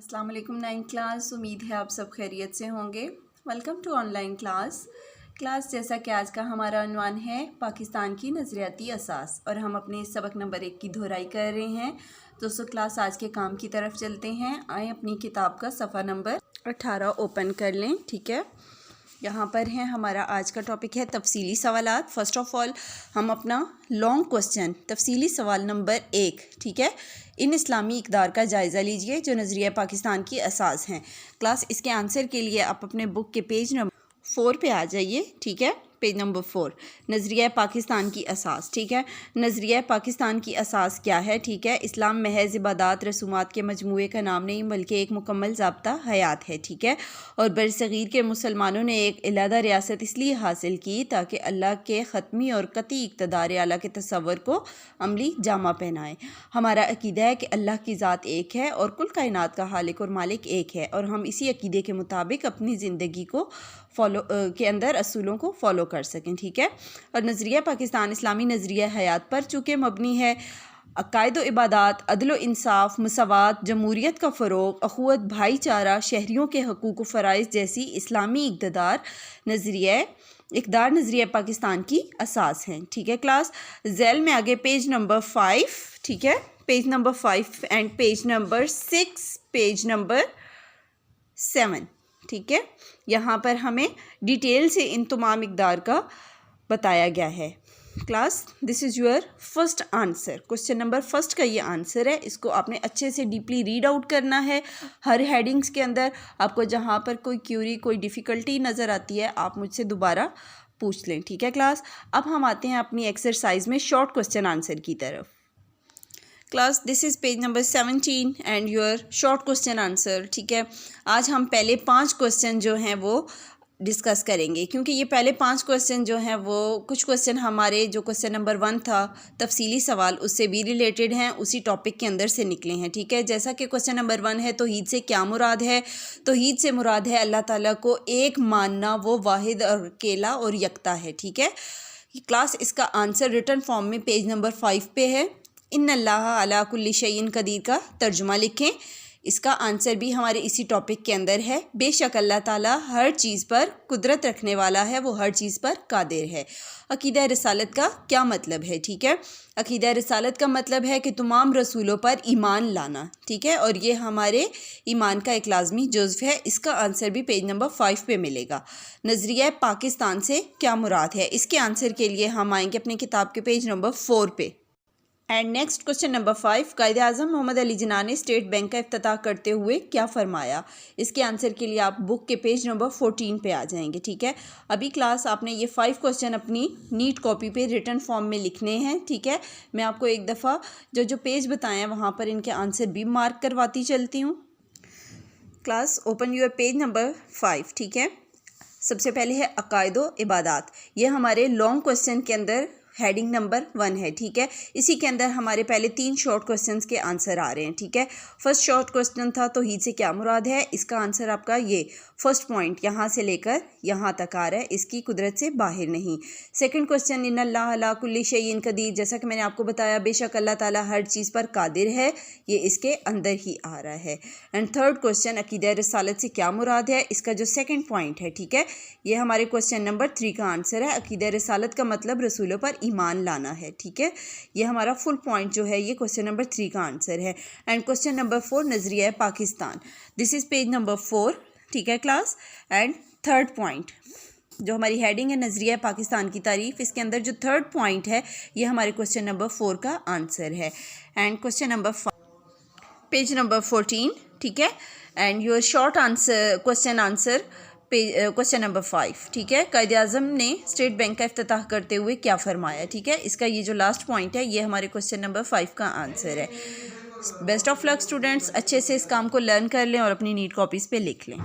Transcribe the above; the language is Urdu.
السلام علیکم 9 کلاس، امید ہے آپ سب خیریت سے ہوں گے۔ Welcome to online class جیسا کہ آج کا ہمارا عنوان ہے پاکستان کی نظریاتی اساس، اور ہم اپنے سبق نمبر 1 کی دہرائی کر رہے ہیں۔ دوستو کلاس آج کے کام کی طرف چلتے ہیں۔ آئیں اپنی کتاب کا صفحہ نمبر 18 اوپن کر لیں، ٹھیک ہے۔ یہاں پر ہے ہمارا آج کا ٹاپک ہے تفصیلی سوالات۔ فرسٹ آف آل ہم اپنا لانگ کوسچن تفصیلی سوال نمبر 1، ٹھیک ہے، ان اسلامی اقدار کا جائزہ لیجئے جو نظریہ پاکستان کی اساس ہیں۔ کلاس اس کے آنسر کے لیے آپ اپنے بک کے پیج نمبر 4 پہ آ جائیے، ٹھیک ہے، پیج نمبر 4، نظریہ پاکستان کی اساس، ٹھیک ہے۔ نظریہ پاکستان کی اساس کیا ہے؟ ٹھیک ہے، اسلام محض عبادات رسومات کے مجموعے کا نام نہیں بلکہ ایک مکمل ضابطہ حیات ہے، ٹھیک ہے۔ اور برصغیر کے مسلمانوں نے ایک علیحدہ ریاست اس لیے حاصل کی تاکہ اللہ کے ختمی اور قطعی اقتدار اعلیٰ کے تصور کو عملی جامہ پہنائیں۔ ہمارا عقیدہ ہے کہ اللہ کی ذات ایک ہے اور کل کائنات کا خالق اور مالک ایک ہے، اور ہم اسی عقیدے کے مطابق اپنی زندگی کو کے اندر اصولوں کو فالو کر سکیں، ٹھیک ہے۔ اور نظریہ پاکستان اسلامی نظریہ حیات پر چونکہ مبنی ہے، عقائد و عبادات، عدل و انصاف، مساوات، جمہوریت کا فروغ، اخوت، بھائی چارہ، شہریوں کے حقوق و فرائض جیسی اسلامی اقدار نظریہ پاکستان کی اساس ہیں، ٹھیک ہے کلاس۔ ذیل میں آگے پیج نمبر 5، ٹھیک ہے، page number 5 and page number 6، page number 7، ٹھیک ہے، یہاں پر ہمیں ڈیٹیل سے ان تمام اقدار کا بتایا گیا ہے۔ Class this is your first answer, question number 1 کا یہ آنسر ہے۔ اس کو آپ نے اچھے سے ڈیپلی ریڈ آؤٹ کرنا ہے۔ ہر ہیڈنگز کے اندر آپ کو جہاں پر کوئی کیوری، کوئی ڈیفیکلٹی نظر آتی ہے، آپ مجھ سے دوبارہ پوچھ لیں، ٹھیک ہے کلاس۔ اب ہم آتے ہیں اپنی ایکسرسائز میں شارٹ کوسچن آنسر کی طرف۔ Class this is page number 17 and your short question answer, ٹھیک ہے۔ آج ہم پہلے 5 کوسچن جو ہیں وہ ڈسکس کریں گے، کیونکہ یہ پہلے 5 کوسچن جو ہیں وہ کچھ کوسچن ہمارے جو کوسچن نمبر 1 تھا تفصیلی سوال، اس سے بھی ریلیٹڈ ہیں، اسی ٹاپک کے اندر سے نکلے ہیں، ٹھیک ہے۔ جیسا کہ کوسچن نمبر 1 ہے، توحید سے کیا مراد ہے؟ توحید سے مراد ہے اللہ تعالیٰ کو ایک ماننا، وہ واحد اور اکیلا اور یکتا ہے، ٹھیک ہے۔ کلاس اس کا آنسر ریٹن فارم میں پیج نمبر 5 پہ ہے۔ ان اللہ علی کل شیء قدیر کا ترجمہ لکھیں۔ اس کا آنسر بھی ہمارے اسی ٹاپک کے اندر ہے۔ بے شک اللہ تعالیٰ ہر چیز پر قدرت رکھنے والا ہے، وہ ہر چیز پر قادر ہے۔ عقیدہ رسالت کا کیا مطلب ہے؟ ٹھیک ہے، عقیدہ رسالت کا مطلب ہے کہ تمام رسولوں پر ایمان لانا، ٹھیک ہے، اور یہ ہمارے ایمان کا ایک لازمی جزو ہے۔ اس کا آنسر بھی پیج نمبر 5 پہ ملے گا۔ نظریہ پاکستان سے کیا مراد ہے؟ اس کے آنسر کے لیے ہم آئیں گے اپنی کتاب کے پیج نمبر 4 پہ۔ And next question number 5، Quaid Azam محمد علی جناح نے اسٹیٹ بینک کا افتتاح کرتے ہوئے کیا فرمایا؟ اس کے آنسر کے لیے آپ بک کے پیج نمبر 14 پہ آ جائیں گے، ٹھیک ہے۔ ابھی کلاس آپ نے یہ 5 کوسچن اپنی نیٹ کاپی پہ ریٹن فارم میں لکھنے ہیں، ٹھیک ہے۔ میں آپ کو ایک دفعہ جو پیج بتائے ہیں وہاں پر ان کے آنسر بھی مارک کرواتی چلتی ہوں۔ Class open your page number 5، ٹھیک ہے۔ سب سے پہلے ہے عقائد و عبادات، یہ ہمارے لانگ کوسچن کے اندر ہیڈنگ نمبر 1 ہے، ٹھیک ہے۔ اسی کے اندر ہمارے پہلے 3 شارٹ کوسچنز کے آنسر آ رہے ہیں، ٹھیک ہے۔ فرسٹ شارٹ کوسچن تھا توحید سے کیا مراد ہے؟ اس کا آنسر آپ کا یہ فرسٹ پوائنٹ یہاں سے لے کر یہاں تک آ رہا ہے، اس کی قدرت سے باہر نہیں۔ سیکنڈ کوسچن ان اللہ علی کل شیء قدیر، جیسا کہ میں نے آپ کو بتایا بے شک اللہ تعالیٰ ہر چیز پر قادر ہے، یہ اس کے اندر ہی آ رہا ہے۔ اینڈ تھرڈ کوسچن عقیدہ رسالت سے کیا مراد ہے؟ اس کا جو سیکنڈ پوائنٹ ہے، ٹھیک ہے، یہ ہمارے کوسچن نمبر 3 کا آنسر ہے۔ عقیدہ رسالت کا مطلب رسولوں پر ایمان لانا ہے، ٹھیک ہے، یہ ہمارا فل پوائنٹ جو ہے یہ کوسچن نمبر 3 کا آنسر ہے۔ اینڈ کوسچن نمبر 4 نظریہ پاکستان، دس از پیج نمبر 4، ٹھیک ہے کلاس۔ اینڈ تھرڈ پوائنٹ جو ہماری ہیڈنگ ہے نظریہ پاکستان کی تعریف، اس کے اندر جو تھرڈ پوائنٹ ہے یہ ہمارے کوسچن نمبر 4 کا آنسر ہے۔ And question number 5 page number 14، ٹھیک ہے۔ And your short answer question answer question number 5، ٹھیک ہے۔ قائد اعظم نے اسٹیٹ بینک کا افتتاح کرتے ہوئے کیا فرمایا؟ ٹھیک ہے، اس کا یہ جو لاسٹ پوائنٹ ہے یہ ہمارے کوسچن نمبر 5 کا آنسر ہے۔ بیسٹ آف لک اسٹوڈنٹس، اچھے سے اس کام کو لرن کر لیں اور اپنی نیٹ کاپیز پہ لکھ لیں۔